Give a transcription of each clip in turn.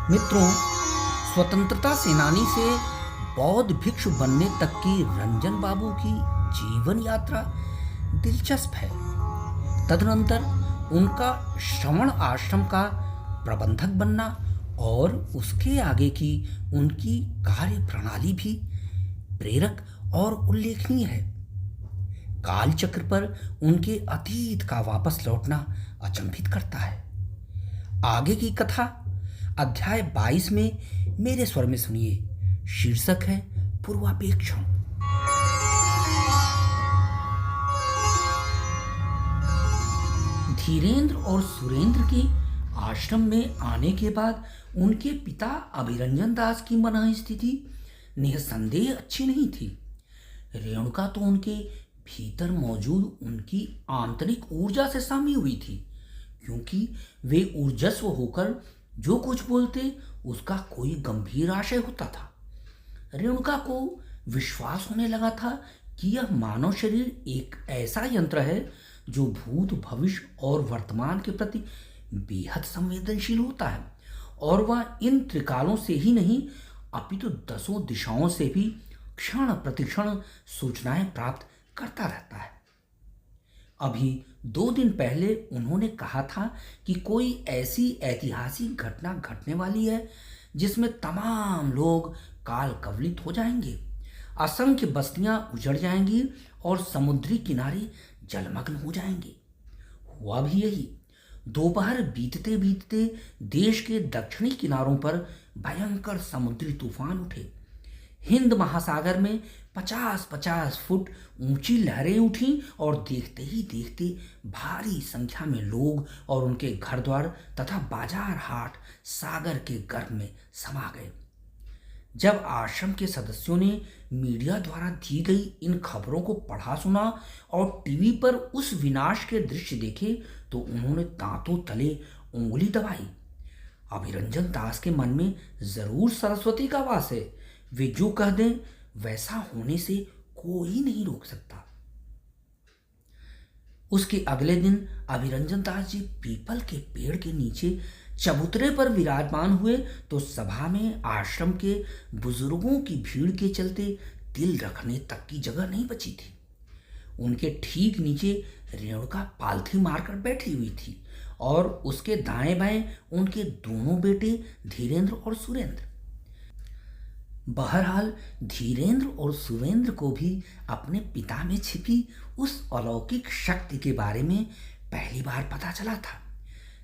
मित्रों, स्वतंत्रता सेनानी से बौद्ध भिक्षु बनने तक की रंजन बाबू की जीवन यात्रा दिलचस्प है। तदनंतर उनका श्रवण आश्रम का प्रबंधक बनना और उसके आगे की उनकी कार्य प्रणाली भी प्रेरक और उल्लेखनीय है। कालचक्र पर उनके अतीत का वापस लौटना अचंभित करता है। आगे की कथा अध्याय 22 में मेरे स्वर में सुनिए। शीर्षक है पूर्वापेक्षण। धीरेन्द्र और सुरेंद्र के आश्रम में आने के बाद उनके पिता अभिरंजन दास की मनःस्थिति निसंदेह अच्छी नहीं थी। रेणुका तो उनके भीतर मौजूद उनकी आंतरिक ऊर्जा से सामी हुई थी, क्योंकि वे ऊर्जस्व होकर जो कुछ बोलते उसका कोई गंभीर आशय होता था। रेणुका को विश्वास होने लगा था कि यह मानव शरीर एक ऐसा यंत्र है जो भूत, भविष्य और वर्तमान के प्रति बेहद संवेदनशील होता है, और वह इन त्रिकालों से ही नहीं अपितु दसों दिशाओं से भी क्षण प्रतिक्षण सूचनाएं प्राप्त करता रहता है। अभी 2 दिन पहले उन्होंने कहा था कि कोई ऐसी ऐतिहासिक घटना घटने वाली है जिसमें तमाम लोग काल कवलित हो जाएंगे, असंख्य बस्तियां उजड़ जाएंगी और समुद्री किनारे जलमग्न हो जाएंगे। हुआ भी यही। दोपहर बीतते बीतते देश के दक्षिणी किनारों पर भयंकर समुद्री तूफान उठे। हिंद महासागर में 50-50 फुट ऊंची लहरें उठीं और देखते ही देखते भारी संख्या में लोग और उनके घर द्वार तथा बाजार हाट सागर के गर्भ में समा गए। जब आश्रम के सदस्यों ने मीडिया द्वारा दी गई इन खबरों को पढ़ा सुना और टीवी पर उस विनाश के दृश्य देखे तो उन्होंने दांतों तले उंगली दबाई। अभिरंजन दास के मन में जरूर सरस्वती का वास है। वे जो कह दें वैसा होने से कोई नहीं रोक सकता। उसके अगले दिन अभिरंजन दास जी पीपल के पेड़ के नीचे चबूतरे पर विराजमान हुए तो सभा में आश्रम के बुजुर्गों की भीड़ के चलते तिल रखने तक की जगह नहीं बची थी। उनके ठीक नीचे रेणुका पालथी मारकर बैठी हुई थी और उसके दाएं बाएं उनके दोनों बेटे धीरेन्द्र और सुरेंद्र। बहरहाल धीरेन्द्र और सुरेंद्र को भी अपने पिता में छिपी उस अलौकिक शक्ति के बारे में पहली बार पता चला था,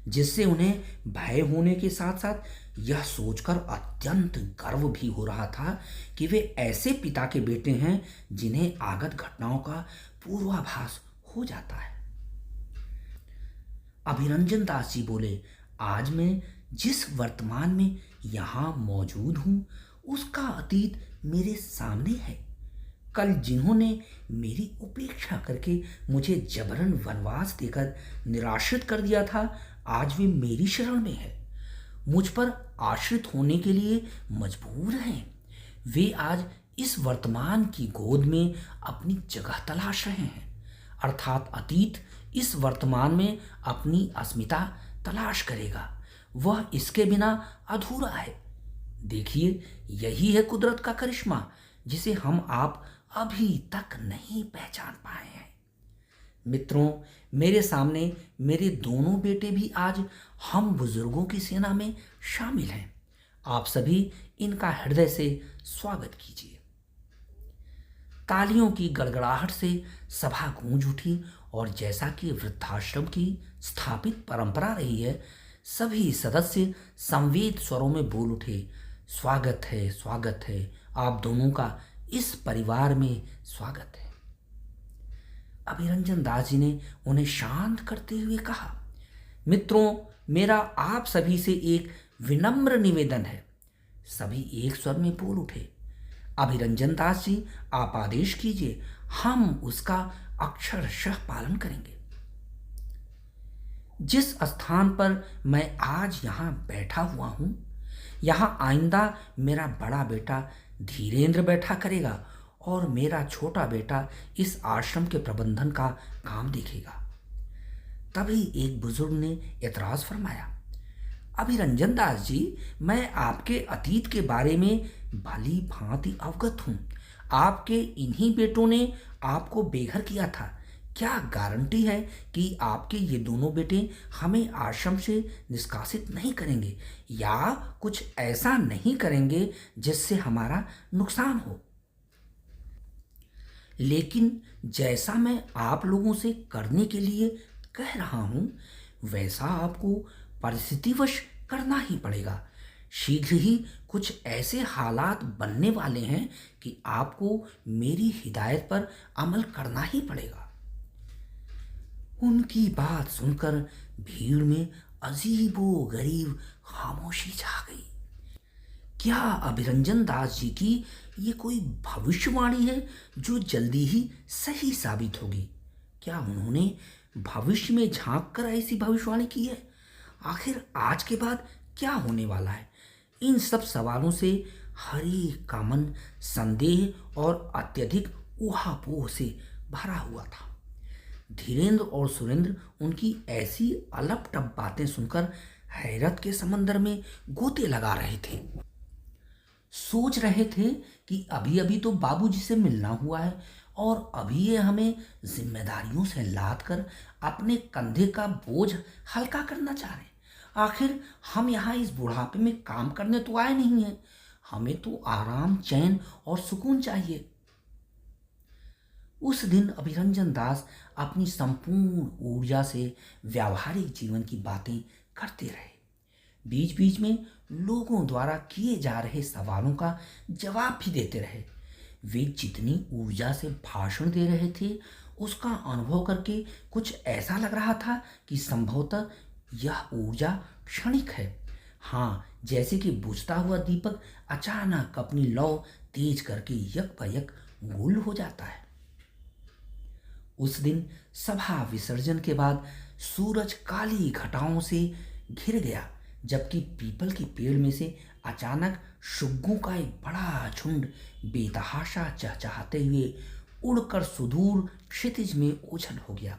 जिससे उन्हें भय होने के साथ साथ यह सोचकर अत्यंत गर्व भी हो रहा था कि वे ऐसे पिता के बेटे हैं जिन्हें आगत घटनाओं का पूर्वाभास हो जाता है। अभिरंजन दास जी बोले, आज मैं जिस वर्तमान में यहाँ मौजूद हूँ उसका अतीत मेरे सामने है। कल जिन्होंने मेरी उपेक्षा करके मुझे जबरन वनवास देकर निराश्रित कर दिया था, आज वे मेरी शरण में है, मुझ पर आश्रित होने के लिए मजबूर हैं। वे आज इस वर्तमान की गोद में अपनी जगह तलाश रहे हैं, अर्थात अतीत इस वर्तमान में अपनी अस्मिता तलाश करेगा। वह इसके बिना अधूरा है। देखिए, यही है कुदरत का करिश्मा जिसे हम आप अभी तक नहीं पहचान पाए हैं। मित्रों, मेरे सामने मेरे दोनों बेटे भी आज हम बुजुर्गों की सेना में शामिल हैं। आप सभी इनका हृदय से स्वागत कीजिए। तालियों की गड़गड़ाहट से सभा गूंज उठी और जैसा कि वृद्धाश्रम की स्थापित परंपरा रही है, सभी सदस्य संवेद स्वरों में बोल उठे, स्वागत है, आप दोनों का इस परिवार में स्वागत है। अभिरंजन दास जी ने उन्हें शांत करते हुए कहा, मित्रों, मेरा आप सभी से एक विनम्र निवेदन है। सभी एक स्वर में बोल उठे, अभिरंजन दास जी, आप आदेश कीजिए, हम उसका अक्षरशः पालन करेंगे। जिस स्थान पर मैं आज यहाँ बैठा हुआ हूँ, यहाँ आइंदा मेरा बड़ा बेटा धीरेन्द्र बैठा करेगा और मेरा छोटा बेटा इस आश्रम के प्रबंधन का काम देखेगा। तभी एक बुजुर्ग ने एतराज फरमाया, अभिरंजन दास जी, मैं आपके अतीत के बारे में भली भांति अवगत हूँ। आपके इन्हीं बेटों ने आपको बेघर किया था। क्या गारंटी है कि आपके ये दोनों बेटे हमें आश्रम से निष्कासित नहीं करेंगे या कुछ ऐसा नहीं करेंगे जिससे हमारा नुकसान हो? लेकिन जैसा मैं आप लोगों से करने के लिए कह रहा हूं, वैसा आपको परिस्थितिवश करना ही पड़ेगा। शीघ्र ही कुछ ऐसे हालात बनने वाले हैं कि आपको मेरी हिदायत पर अमल करना ही पड़ेगा। उनकी बात सुनकर भीड़ में अजीबो गरीब खामोशी छा गई। क्या अभिरंजन दास जी की ये कोई भविष्यवाणी है जो जल्दी ही सही साबित होगी? क्या उन्होंने भविष्य में झांक कर ऐसी भविष्यवाणी की है? आखिर आज के बाद क्या होने वाला है? इन सब सवालों से हरि का मन संदेह और अत्यधिक ऊहापोह से भरा हुआ था। धीरेन्द्र और सुरेंद्र उनकी ऐसी अलपटप बातें सुनकर हैरत के समंदर में गोते लगा रहे थे। सोच रहे थे कि अभी अभी तो बाबूजी से मिलना हुआ है और अभी ये हमें जिम्मेदारियों से लाद कर अपने कंधे का बोझ हल्का करना चाह रहे हैं। आखिर हम यहाँ इस बुढ़ापे में काम करने तो आए नहीं हैं। हमें तो आराम, चैन और सुकून चाहिए। उस दिन अभिरंजन दास अपनी संपूर्ण ऊर्जा से व्यावहारिक जीवन की बातें करते रहे। बीच बीच में लोगों द्वारा किए जा रहे सवालों का जवाब भी देते रहे। वे जितनी ऊर्जा से भाषण दे रहे थे, उसका अनुभव करके कुछ ऐसा लग रहा था कि संभवतः यह ऊर्जा क्षणिक है। हाँ, जैसे कि बुझता हुआ दीपक अचानक अपनी लौ तेज करके यकपयक गुल हो जाता है। उस दिन सभा विसर्जन के बाद सूरज काली घटाओं से घिर गया, जबकि पीपल के पेड़ में से अचानक शुग्गों का एक बड़ा झुंड बेतहाशा चहचहाते हुए उड़कर सुदूर क्षितिज में ओझल हो गया।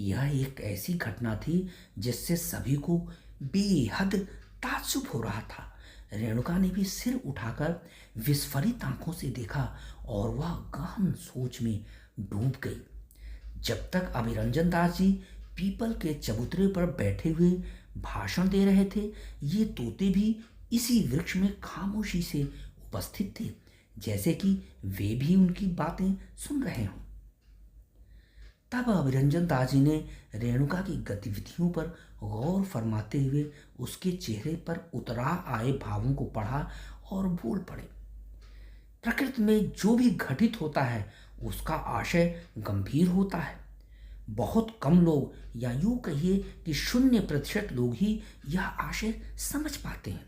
यह एक ऐसी घटना थी जिससे सभी को बेहद ताज्जुब हो रहा था। रेणुका ने भी सिर उठाकर विस्फारित आंखों से देखा और वह गहन सोच में डूब गई। जब तक अभिरंजन दास जी पीपल के चबूतरे पर बैठे हुए भाषण दे रहे थे, ये तोते भी इसी वृक्ष में खामोशी से उपस्थित थे, जैसे कि वे भी उनकी बातें सुन रहे हों। तब अभिरंजन दास जी ने रेणुका की गतिविधियों पर गौर फरमाते हुए उसके चेहरे पर उतरा आए भावों को पढ़ा और बोल पड़े। प्रकृति में जो भी घटित होता है उसका आशय गंभीर होता है। बहुत कम लोग, या यूं कहिए कि 0% लोग ही यह आशय समझ पाते हैं।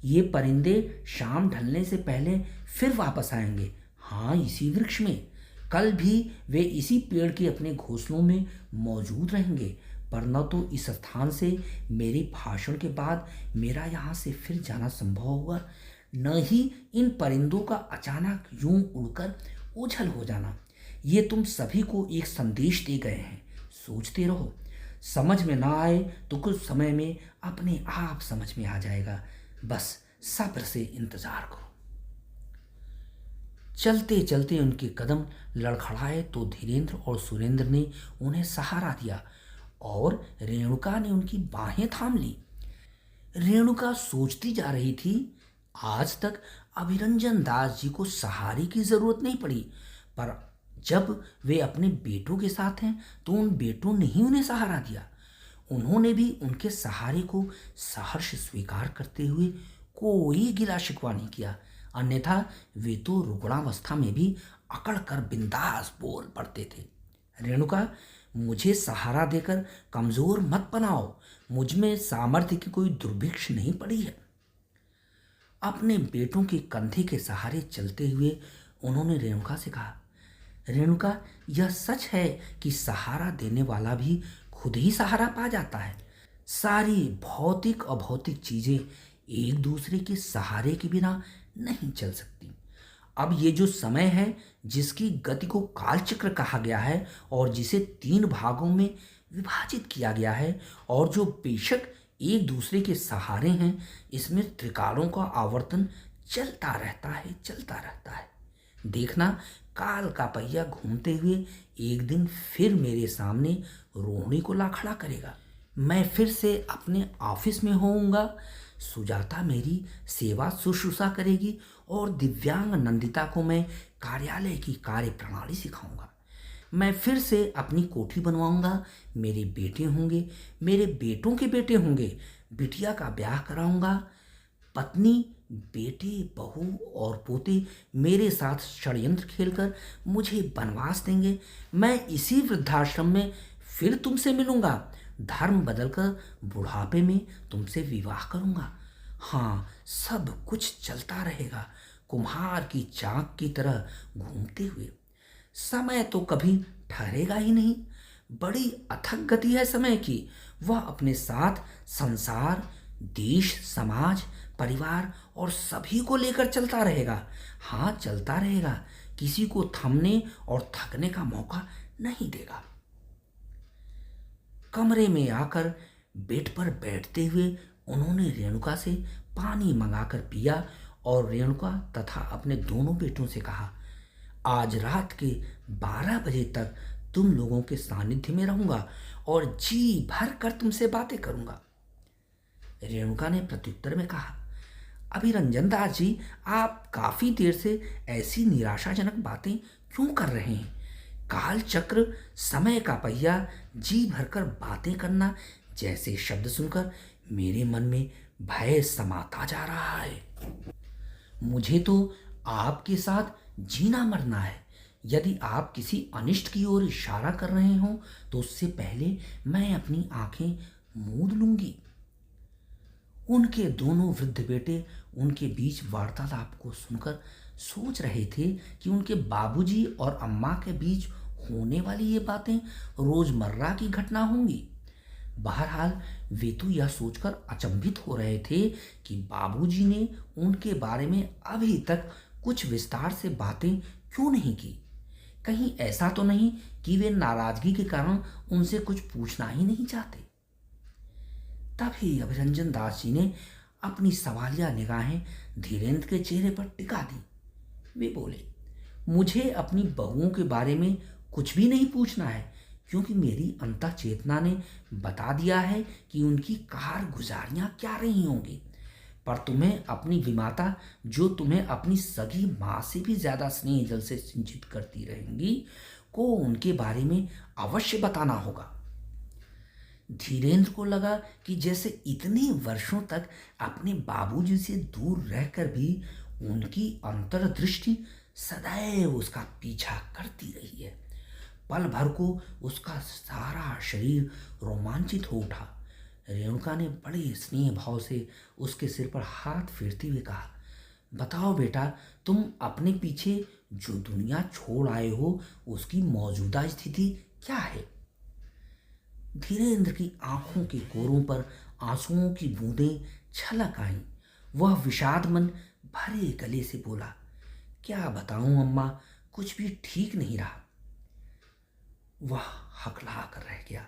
ये परिंदे शाम ढलने से पहले फिर वापस आएंगे। हाँ, इसी वृक्ष में। कल भी वे इसी पेड़ के अपने घोंसलों में मौजूद रहेंगे। पर न तो इस स्थान से मेरे भाषण के बाद मेरा यहाँ से फिर जाना संभव होगा, न ही इन परिंदों का अचानक यूं उड़कर ओझल हो जाना। ये तुम सभी को एक संदेश दे गए हैं। सोचते रहो, समझ में ना आए तो कुछ समय में अपने आप समझ में आ जाएगा। बस सब्र से इंतजार करो। चलते चलते उनके कदम लड़खड़ाए तो धीरेन्द्र और सुरेंद्र ने उन्हें सहारा दिया और रेणुका ने उनकी बाहें थाम ली। रेणुका सोचती जा रही थी, आज तक अभिरंजन दास जी को सहारे की जरूरत नहीं पड़ी, पर जब वे अपने बेटों के साथ हैं तो उन बेटों ने ही उन्हें सहारा दिया। उन्होंने भी उनके सहारे को सहर्ष स्वीकार करते हुए कोई गिला शिकवा नहीं किया, अन्यथा वे तो रुग्णावस्था में भी अकड़ कर बिंदास बोल पड़ते थे। रेणुका, मुझे सहारा देकर कमजोर मत बनाओ। मुझ में सामर्थ्य की कोई दुर्भिक्ष नहीं पड़ी है। अपने बेटों के कंधे के सहारे चलते हुए उन्होंने रेणुका से कहा, रेणुका, यह सच है कि सहारा देने वाला भी खुद ही सहारा पा जाता है। सारी भौतिक अभौतिक चीजें एक दूसरे के सहारे के बिना नहीं चल सकती। अब ये जो समय है जिसकी गति को कालचक्र कहा गया है और जिसे 3 भागों में विभाजित किया गया है और जो बेशक एक दूसरे के सहारे हैं। इसमें त्रिकालों का आवर्तन चलता रहता है, चलता रहता है। देखना, काल का पहिया घूमते हुए एक दिन फिर मेरे सामने रोहिणी को ला खड़ा करेगा। मैं फिर से अपने ऑफिस में होऊंगा। सुजाता मेरी सेवा शुश्रूषा करेगी और दिव्यांग नंदिता को मैं कार्यालय की कार्य प्रणाली सिखाऊंगा। मैं फिर से अपनी कोठी बनवाऊंगा। मेरे बेटे होंगे, मेरे बेटों के बेटे होंगे। बिटिया का ब्याह कराऊंगा। पत्नी, बेटे, बहू और पोते मेरे साथ षड्यंत्र खेलकर मुझे वनवास देंगे। मैं इसी वृद्धाश्रम में फिर तुमसे मिलूंगा। धर्म बदलकर बुढ़ापे में तुमसे विवाह करूंगा। हाँ, सब कुछ चलता रहेगा, कुम्हार की चाक की तरह घूमते हुए। समय तो कभी ठहरेगा ही नहीं। बड़ी अथक गति है समय की। वह अपने साथ संसार, देश, समाज, परिवार और सभी को लेकर चलता रहेगा। हाँ, चलता रहेगा, किसी को थमने और थकने का मौका नहीं देगा। कमरे में आकर बेड पर बैठते हुए उन्होंने रेणुका से पानी मंगाकर पिया और रेणुका तथा अपने दोनों बेटों से कहा, आज रात के 12 बजे तक तुम लोगों के सानिध्य में रहूंगा और जी भर कर तुमसे बातें करूंगा। रेणुका ने प्रत्युत्तर में कहा, अभिरंजन दास जी, आप काफी देर से ऐसी निराशाजनक बातें क्यों कर रहे हैं? काल चक्र, समय का पहिया, जी भरकर बातें करना जैसे शब्द सुनकर मेरे मन में भय समाता जा रहा है। मुझे तो आपके साथ जीना मरना है। यदि आप किसी अनिष्ट की ओर इशारा कर रहे हो तो उससे पहले मैं अपनी आंखें मूंद लूंगी। उनके दोनों वृद्ध बेटे उनके बीच वार्तालाप को सुनकर सोच रहे थे कि उनके बाबूजी और अम्मा के बीच होने वाली ये बातें रोजमर्रा की घटना होंगी। बहरहाल वे तो यह सोचकर अचंभित हो रहे थे कि बाबूजी ने उनके बारे में अभी तक कुछ विस्तार से बातें क्यों नहीं की। कहीं ऐसा तो नहीं कि वे नाराजगी के कारण उनसे कुछ पूछना ही नहीं चाहते। तभी अभिरंजन दास जी ने अपनी सवालिया निगाहें धीरेन्द्र के चेहरे पर टिका दी। वे बोले, मुझे अपनी बहुओं के बारे में कुछ भी नहीं पूछना है, क्योंकि मेरी अंतः चेतना ने बता दिया है कि उनकी कारगुजारियां क्या रही होंगी। पर तुम्हें अपनी विमाता, जो तुम्हें अपनी सगी माँ से भी ज्यादा स्नेह जल से सिंचित करती रहेंगी, को उनके बारे में अवश्य बताना होगा। धीरेन्द्र को लगा कि जैसे इतने वर्षों तक अपने बाबूजी से दूर रहकर भी उनकी अंतर्दृष्टि सदैव उसका पीछा करती रही है। पल भर को उसका सारा शरीर रोमांचित हो उठा। रेणुका ने बड़े स्नेह भाव से उसके सिर पर हाथ फेरते हुए कहा, बताओ बेटा, तुम अपने पीछे जो दुनिया छोड़ आए हो उसकी मौजूदा स्थिति क्या है? धीरेन्द्र की आंखों के कोरों पर आंसुओं की बूंदें छलक आईं। वह विषाद मन भरे गले से बोला, क्या बताऊं अम्मा, कुछ भी ठीक नहीं रहा। वह हकला कर रह गया।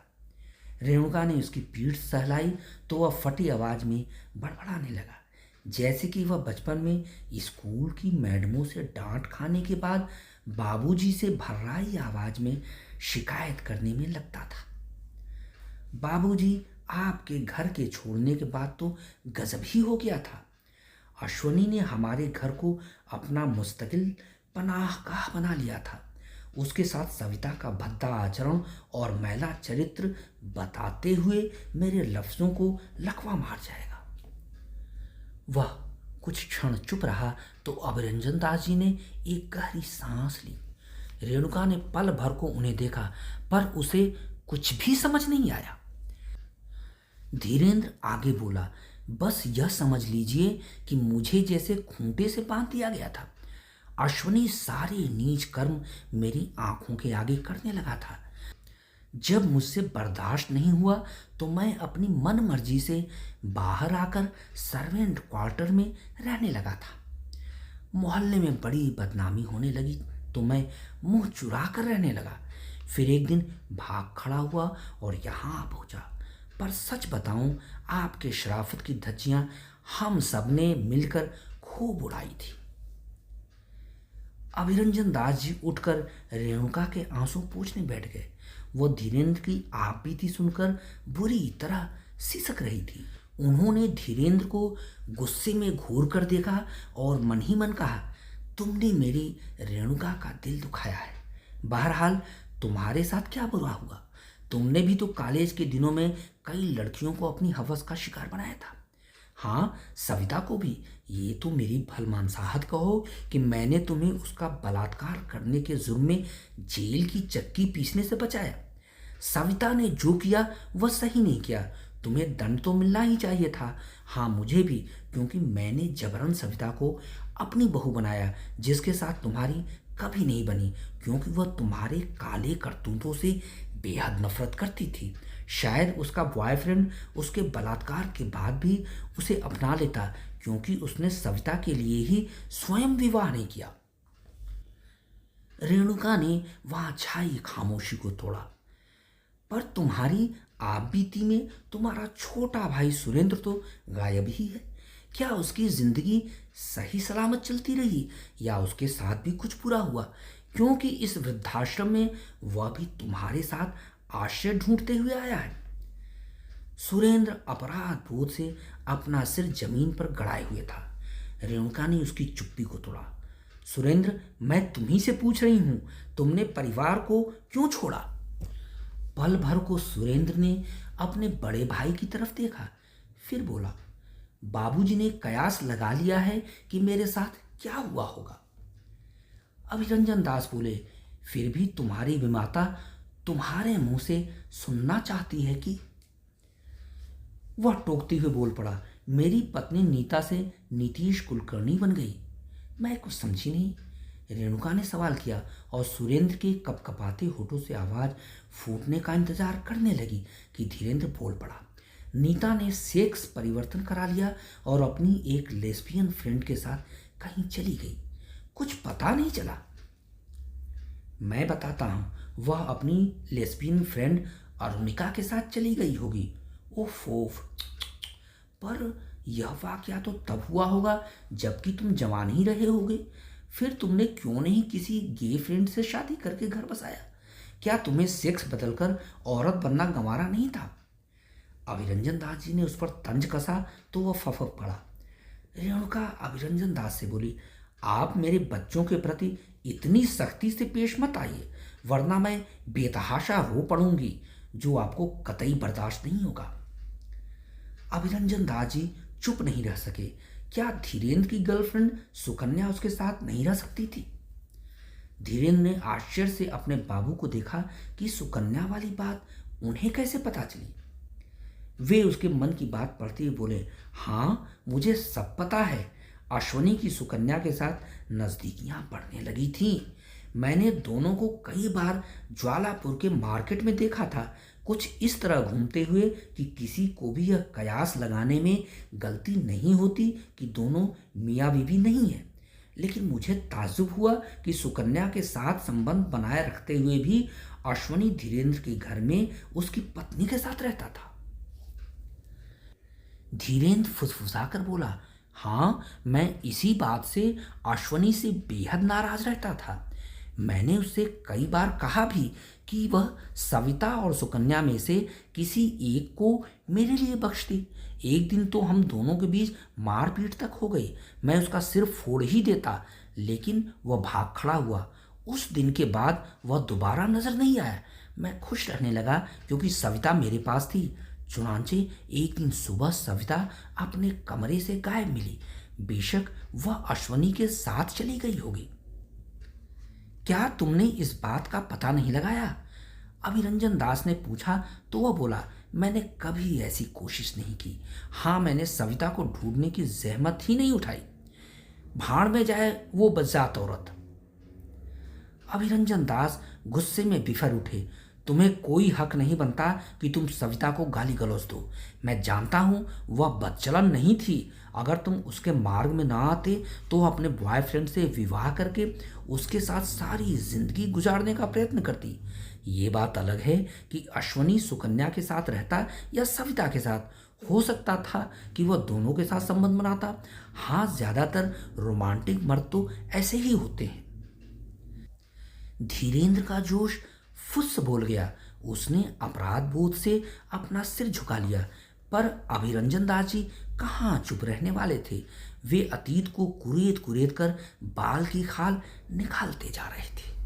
रेणुका ने उसकी पीठ सहलाई तो वह फटी आवाज में बड़बड़ाने लगा, जैसे कि वह बचपन में स्कूल की मैडमों से डांट खाने के बाद बाबूजी से भर्राई आवाज में शिकायत करने में लगता था। बाबूजी, आपके घर के छोड़ने के बाद तो गजब ही हो गया था। अश्वनी ने हमारे घर को अपना मुस्तकिल पनाहगाह बना लिया था। उसके साथ सविता का भद्दा आचरण और मैला चरित्र बताते हुए मेरे लफ्जों को लकवा मार जाएगा। वह कुछ क्षण चुप रहा तो अभिरंजन दास जी ने एक गहरी सांस ली। रेणुका ने पल भर को उन्हें देखा, पर उसे कुछ भी समझ नहीं आया। धीरेन्द्र आगे बोला, बस यह समझ लीजिए कि मुझे जैसे खूंटे से बांध दिया गया था। अश्वनी सारे नीच कर्म मेरी आंखों के आगे करने लगा था। जब मुझसे बर्दाश्त नहीं हुआ तो मैं अपनी मन मर्जी से बाहर आकर सर्वेंट क्वार्टर में रहने लगा था। मोहल्ले में बड़ी बदनामी होने लगी तो मैं मुंह चुरा कर रहने लगा। फिर एक दिन भाग खड़ा हुआ और यहाँ पहुंचा। पर सच बताऊं, आपके शराफत की धज्जियां हम सब ने मिलकर खूब उड़ाई थी। अभिरंजन दास जी उठकर रेणुका के आंसू पोंछने बैठ गए। वो धीरेन्द्र की आप बीती सुनकर बुरी तरह सिसक रही थी। उन्होंने धीरेन्द्र को गुस्से में घूर कर देखा और मन ही मन कहा, तुमने मेरी रेणुका का दिल दुखाया है। बहरहाल तुम्हारे साथ क्या बुरा हुआ? तुमने भी तो कॉलेज के दिनों में कई लड़कियों को अपनी हवस का शिकार बनाया था। हाँ, सविता को भी। ये तो मेरी भलमानसाहत कहो कि मैंने तुम्हें उसका बलात्कार करने के जुर्म में जेल की चक्की पीसने से बचाया। सविता ने जो किया वह सही नहीं किया। तुम्हें दंड तो मिलना ही चाहिए था। हाँ, मुझे भी, क्योंकि मैंने जबरन सविता को अपनी बहू बनाया, जिसके साथ तुम्हारी कभी नहीं बनी, क्योंकि वह तुम्हारे काले करतूतों से बेहद नफरत करती थी। शायद उसका बॉयफ्रेंड उसके बलात्कार के बाद भी उसे अपना लेता, क्योंकि उसने सविता के लिए ही स्वयं विवाह नहीं किया। रेणुका ने वहां छाई खामोशी को तोड़ा। पर तुम्हारी आप बीती में तुम्हारा छोटा भाई सुरेंद्र तो गायब ही है। क्या उसकी जिंदगी सही सलामत चलती रही या उसके साथ भी कुछ बुरा हुआ? क्योंकि इस वृद्धाश्रम में वह भी तुम्हारे साथ आश्रय ढूंढते हुए आया है। सुरेंद्र अपराध बोध से अपना सिर जमीन पर गड़ाए हुए था। रेणुका ने उसकी चुप्पी को तोड़ा। सुरेंद्र, मैं तुम्ही से पूछ रही हूं, तुमने परिवार को क्यों छोड़ा? पल भर को सुरेंद्र ने अपने बड़े भाई की तरफ देखा, फिर बोला, बाबूजी ने कयास लगा लिया है कि मेरे साथ क्या हुआ होगा। अभिरंजन दास बोले, फिर भी तुम्हारी विमाता तुम्हारे मुंह से सुनना चाहती है कि? वह टोकते हुए बोल पड़ा, मेरी पत्नी नीता से नीतीश कुलकर्णी बन गई। मैं कुछ समझी नहीं। रेणुका ने सवाल किया और सुरेंद्र के कपकपाते होठों से आवाज फूटने का इंतजार करने लगी कि धीरेन्द्र बोल पड़ा, नीता ने सेक्स परिवर्तन करा लिया और अपनी एक लेस्बियन फ्रेंड के साथ कहीं चली गई। कुछ पता नहीं चला। मैं बताता हूं, वह अपनी लेस्बियन फ्रेंड अरुणिका के साथ चली गई होगी। ओफ ओफ, पर यह वाकया तो तब हुआ होगा जबकि तुम जवान ही रहे होगे। फिर तुमने क्यों नहीं किसी गे फ्रेंड से शादी करके घर बसाया? क्या तुम्हें सेक्स बदलकर औरत बनना गंवारा नहीं था? अभिरंजन दास जी ने उस पर तंज कसा तो वह फफक पड़ा। रेणुका अभिरंजन दास से बोली, आप मेरे बच्चों के प्रति इतनी सख्ती से पेश मत आइए, वरना मैं बेतहाशा रो पड़ूंगी, जो आपको कतई बर्दाश्त नहीं होगा। अभिरंजन दास जी चुप नहीं रह सके। क्या धीरेन्द्र की गर्लफ्रेंड सुकन्या उसके साथ नहीं रह सकती थी? धीरेन्द्र ने आश्चर्य से अपने बाबू को देखा कि सुकन्या वाली बात उन्हें कैसे पता चली। वे उसके मन की बात पढ़ते हुए बोले, हाँ, मुझे सब पता है। अश्वनी की सुकन्या के साथ नजदीकियां बढ़ने लगी थीं। मैंने दोनों को कई बार ज्वालापुर के मार्केट में देखा था, कुछ इस तरह घूमते हुए कि किसी को भी यह कयास लगाने में गलती नहीं होती कि दोनों मियाँ बीवी नहीं है। लेकिन मुझे ताज्जुब हुआ कि सुकन्या के साथ संबंध बनाए रखते हुए भी अश्वनी धीरेन्द्र के घर में उसकी पत्नी के साथ रहता था। धीरेन्द्र फुसफुसाकर बोला, हाँ, मैं इसी बात से अश्वनी से बेहद नाराज रहता था। मैंने उससे कई बार कहा भी कि वह सविता और सुकन्या में से किसी एक को मेरे लिए बख्श दे। एक दिन तो हम दोनों के बीच मारपीट तक हो गई। मैं उसका सिर फोड़ ही देता, लेकिन वह भाग खड़ा हुआ। उस दिन के बाद वह दोबारा नजर नहीं आया। मैं खुश रहने लगा क्योंकि सविता मेरे पास थी। चुनांचे एक दिन सुबह सविता अपने कमरे से गायब मिली। बेशक वह अश्वनी के साथ चली गई होगी। क्या तुमने इस बात का पता नहीं लगाया? अभिरंजन दास ने पूछा तो वह बोला, मैंने कभी ऐसी कोशिश नहीं की। हाँ, मैंने सविता को ढूंढने की जहमत ही नहीं उठाई। भाड़ में जाए वो बज्जात औरत। अभिरंजन दास गुस्से में बिफर उठे। तुम्हें कोई हक नहीं बनता कि तुम सविता को गाली गलौज दो। मैं जानता हूं वह बदचलन नहीं थी। अगर तुम उसके मार्ग में ना आते तो अपने बॉयफ्रेंड से विवाह करके उसके साथ सारी जिंदगी गुजारने का प्रयत्न करती। ये बात अलग है कि अश्वनी सुकन्या के साथ रहता या सविता के साथ। हो सकता था कि वह दोनों के साथ संबंध बनाता। हाँ, ज्यादातर रोमांटिक मर्द तो ऐसे ही होते हैं। धीरेन्द्र का जोश फुस बोल गया। उसने अपराध बोध से अपना सिर झुका लिया। पर अभिरंजन दास जी कहाँ चुप रहने वाले थे। वे अतीत को कुरेद कुरेद कर बाल की खाल निकालते जा रहे थे।